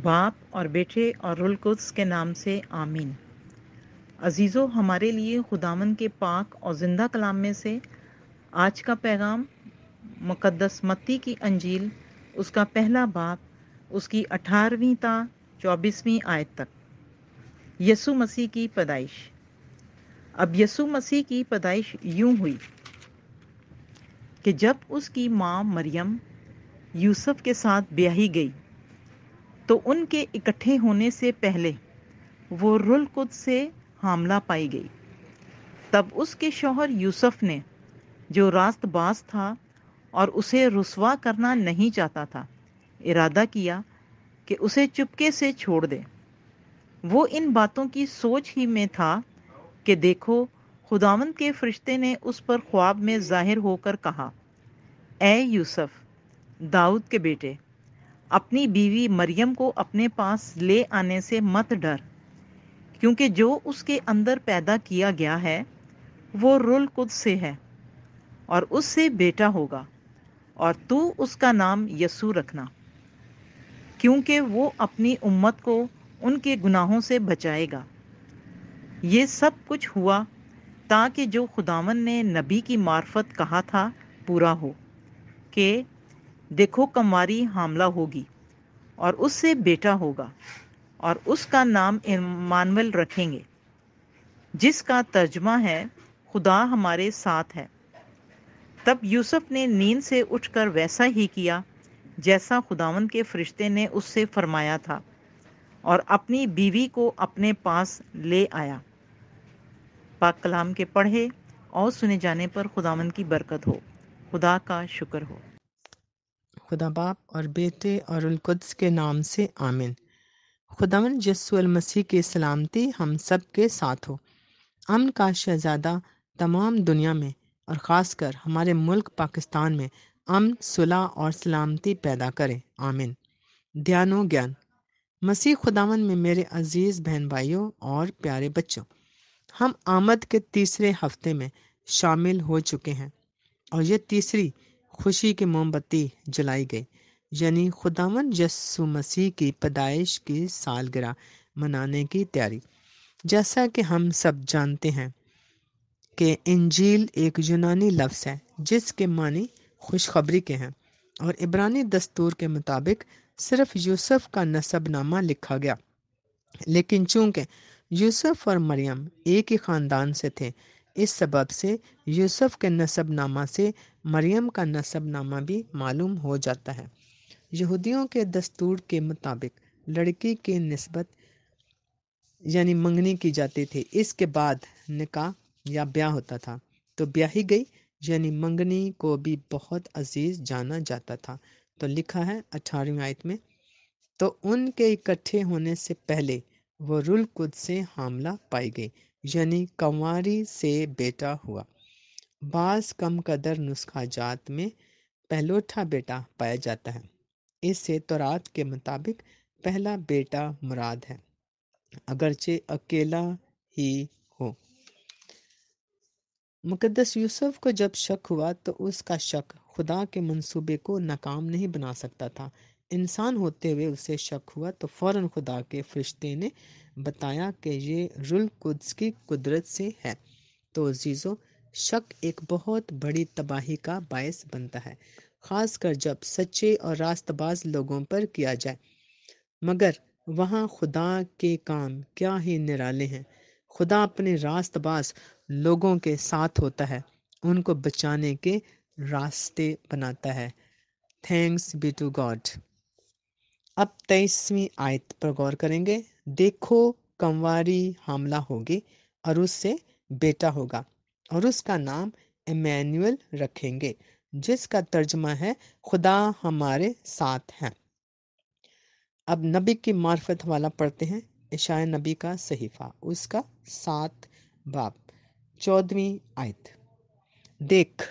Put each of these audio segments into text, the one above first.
बाप और बेटे और रुल कुद्स के नाम से आमीन। अजीज़ों, हमारे लिए खुदावन के पाक और ज़िंदा कलाम में से आज का पैगाम मुकद्दस मत्ती की अंजील, उसका पहला बाप, उसकी 18वीं ता 24वीं आयत तक। यसु मसीह की पैदाइश। अब यसु मसीह की पैदाइश यूं हुई कि जब उसकी माँ मरियम यूसुफ के साथ ब्याही गई तो उनके इकट्ठे होने से पहले वो रुल कुद्स से हामला पाई गई। तब उसके शौहर यूसुफ ने, जो रास्तबाज था और उसे रुसवा करना नहीं चाहता था, इरादा किया कि उसे चुपके से छोड़ दे। वो इन बातों की सोच ही में था कि देखो, खुदावंद के फरिश्ते ने उस पर ख्वाब में जाहिर होकर कहा, ऐ यूसुफ, दाऊद के बेटे, अपनी बीवी मरियम को अपने पास ले आने से मत डर, क्योंकि जो उसके अंदर पैदा किया गया है वो रुल कुद्स से है, और उससे बेटा होगा, और तू उसका नाम यसू रखना, क्योंकि वो अपनी उम्मत को उनके गुनाहों से बचाएगा। ये सब कुछ हुआ ताकि जो खुदावन ने नबी की मार्फत कहा था पूरा हो कि देखो, कंवारी हामला होगी और उससे बेटा होगा, और उसका नाम इम्मानुएल रखेंगे, जिसका तर्जमा है खुदा हमारे साथ है। तब यूसुफ ने नींद से उठकर वैसा ही किया जैसा खुदावंद के फरिश्ते ने उससे फरमाया था, और अपनी बीवी को अपने पास ले आया। पाक कलाम के पढ़े और सुने जाने पर खुदावंद की बरकत हो। खुदा का शुक्र हो। खुदा बाप और बेटे और रुल कुद्स के नाम से आमीन। खुदावंद यीशु अल मसीह की सलामती हम सब के साथ हो। अमन का शहजादा तमाम दुनिया में और ख़ासकर हमारे मुल्क पाकिस्तान में अमन, सुलह और सलामती पैदा करे, आमीन। ध्यानो ज्ञान। मसीह खुदावंद में मेरे अजीज़ बहन भाइयों और प्यारे बच्चों, हम आमद के तीसरे हफ्ते में शामिल हो चुके हैं और ये तीसरी खुशी की मोमबत्ती जलाई गई, यानी खुदावंद यीशु मसीह की पैदाइश की सालगिरह मनाने की तैयारी। जैसा कि हम सब जानते हैं कि इंजील एक यूनानी लफ्ज़ है जिसके मानी खुशखबरी के हैं, और इब्रानी दस्तूर के मुताबिक सिर्फ यूसुफ का नसबनामा लिखा गया। लेकिन चूंकि यूसुफ और मरियम एक ही ख़ानदान से थे, इस सबब से यूसुफ के नसबनामा से मरियम का नसबनामा भी मालूम हो जाता है। यहूदियों के दस्तूर के मुताबिक लड़की की निस्बत यानी मंगनी की जाती थी, इसके बाद निकाह या ब्याह होता था। तो ब्याही गई यानी मंगनी को भी बहुत अजीज जाना जाता था। तो लिखा है 18वीं आयत में, तो उनके इकट्ठे होने से पहले वो रुल कुद से हामला पाई गई, यानी कंवारी से बेटा हुआ। बास कम कदर नुस्खा जात में पहलोठा बेटा पाया जाता है। इससे तौरात के मुताबिक पहला बेटा मुराद है, अगरचे अकेला ही हो। मुकद्दस यूसुफ को जब शक हुआ तो उसका शक खुदा के मंसूबे को नाकाम नहीं बना सकता था। इंसान होते हुए उसे शक हुआ तो फौरन खुदा के फरिश्ते ने बताया कि ये रुल कुद्स की कुदरत से है। तो अजीज़ों, शक एक बहुत बड़ी तबाही का बायस बनता है, ख़ासकर जब सच्चे और रास्तबाज लोगों पर किया जाए। मगर वहाँ खुदा के काम क्या ही निराले हैं। खुदा अपने रास्तबाज लोगों के साथ होता है, उनको बचाने के रास्ते बनाता है। Thanks be to God. अब 23वीं आयत पर गौर करेंगे। देखो, कंवारी हामला होगी और उससे बेटा होगा, और उसका नाम इमैनुअल रखेंगे, जिसका तर्जमा है खुदा हमारे साथ है। अब नबी की मार्फत वाला पढ़ते हैं। इशाया नबी का सहीफा, उसका 7 बाब 14वीं आयत। देख,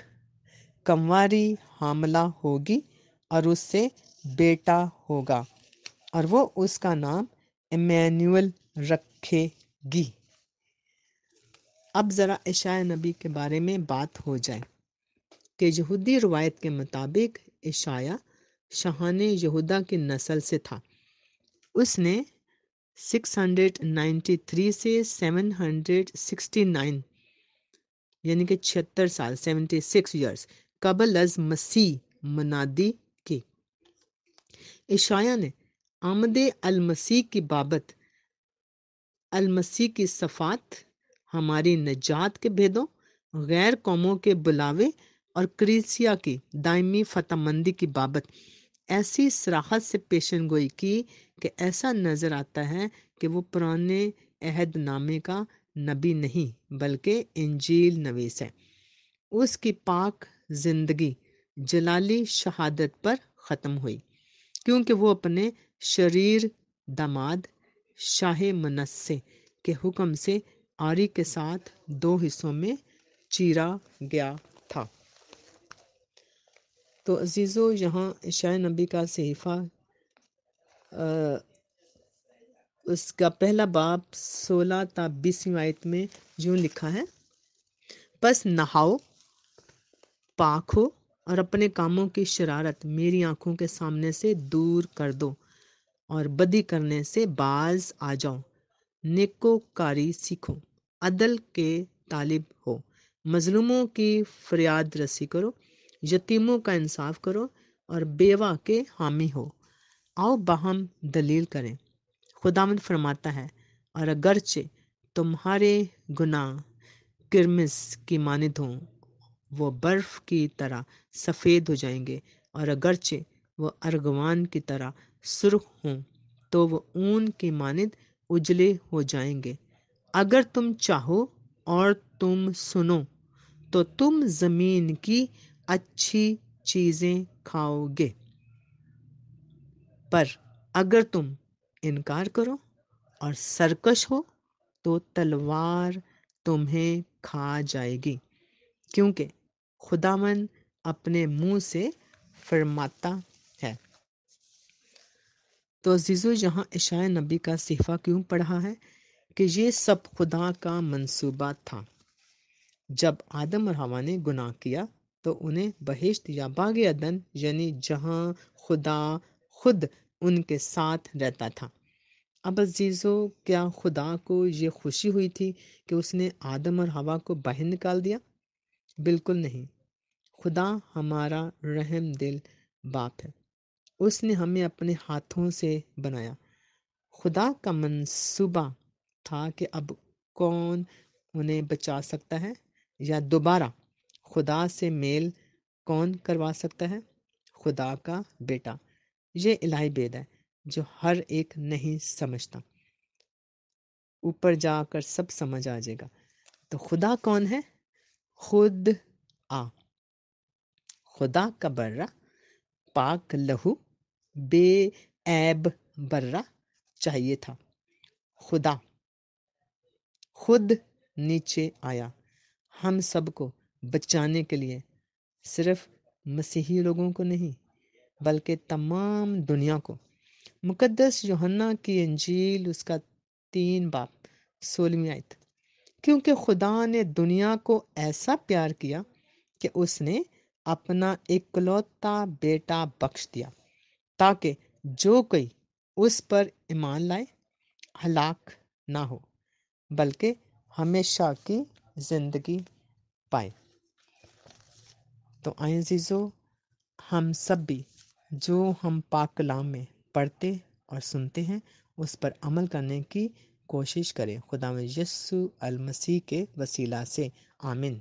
कंवारी हामला होगी और उससे बेटा होगा, और वो उसका नाम इमैनुअल रखेगी। اب ذرا اشعیا نبی کے بارے میں بات ہو جائے کہ یہودی روایت کے مطابق اشعیا شاہان یہودا کی نسل سے تھا۔ اس نے 693 سے 769 یعنی کہ 76 سال 76 ایئرس قبل از مسیح منادی کی۔ اشعیا نے آمد المسیح کی بابت المسیح کی صفات، ہماری نجات کے بھیدوں، غیر قوموں کے بلاوے اور کلیسیا کی دائمی فتح مندی کی بابت ایسی صراحت سے پیشن گوئی کی کہ ایسا نظر آتا ہے کہ وہ پرانے عہد نامے کا نبی نہیں بلکہ انجیل نویس ہے۔ اس کی پاک زندگی جلالی شہادت پر ختم ہوئی کیونکہ وہ اپنے شریر داماد شاہ منصے کے حکم سے آری کے ساتھ 2 حصوں میں چیرا گیا تھا۔ تو عزیزو، یہاں اشعیا نبی کا صحیفہ اس کا پہلا باب 16 تا 20 آیت میں یوں لکھا ہے: پس نہاؤ، پاک ہو اور اپنے کاموں کی شرارت میری آنکھوں کے سامنے سے دور کر دو اور بدی کرنے سے باز آ جاؤ، نیکو کاری سیکھو، عدل کے طالب ہو، مظلوموں کی فریاد رسی کرو، یتیموں کا انصاف کرو اور بیوہ کے حامی ہو۔ آؤ باہم دلیل کریں۔ خداوند فرماتا ہے، اور اگرچہ تمہارے گناہ کرمز کی مانند ہوں وہ برف کی طرح سفید ہو جائیں گے، اور اگرچہ وہ ارغوان کی طرح سرخ ہوں تو وہ اون کی مانند اجلے ہو جائیں گے۔ اگر تم چاہو اور تم سنو تو تم زمین کی اچھی چیزیں کھاؤ گے، پر اگر تم انکار کرو اور سرکش ہو تو تلوار تمہیں کھا جائے گی، کیونکہ خداوند اپنے منہ سے فرماتا ہے۔ تو عزیزو، یہاں اشعیا نبی کا صحیفہ کیوں پڑھا ہے کہ یہ سب خدا کا منصوبہ تھا۔ جب آدم اور حوا نے گناہ کیا تو انہیں بہشت یا باغ عدن یعنی جہاں خدا خود ان کے ساتھ رہتا تھا۔ اب عزیزو، کیا خدا کو یہ خوشی ہوئی تھی کہ اس نے آدم اور حوا کو باہر نکال دیا؟ بالکل نہیں۔ خدا ہمارا رحم دل باپ ہے۔ اس نے ہمیں اپنے ہاتھوں سے بنایا۔ خدا کا منصوبہ تھا کہ اب کون انہیں بچا سکتا ہے، یا دوبارہ خدا سے میل کون کروا سکتا ہے؟ خدا کا بیٹا۔ یہ الہی بید ہے جو ہر ایک نہیں سمجھتا، اوپر جا کر سب سمجھ آ جائے گا۔ تو خدا کون ہے؟ خود آ، خدا کا برہ، پاک لہو، بے عیب برہ چاہیے تھا۔ خدا خود نیچے آیا ہم سب کو بچانے کے لیے، صرف مسیحی لوگوں کو نہیں بلکہ تمام دنیا کو۔ مقدس یوحنا کی انجیل اس کا 3 باب 16 آیت: کیونکہ خدا نے دنیا کو ایسا پیار کیا کہ اس نے اپنا اکلوتا بیٹا بخش دیا، تاکہ جو کوئی اس پر ایمان لائے ہلاک نہ ہو بلکہ ہمیشہ کی زندگی پائے۔ تو آئیں عزیزو، ہم سب بھی جو ہم پاک کلام میں پڑھتے اور سنتے ہیں اس پر عمل کرنے کی کوشش کریں۔ خداوند یسوع المسیح کے وسیلہ سے آمین۔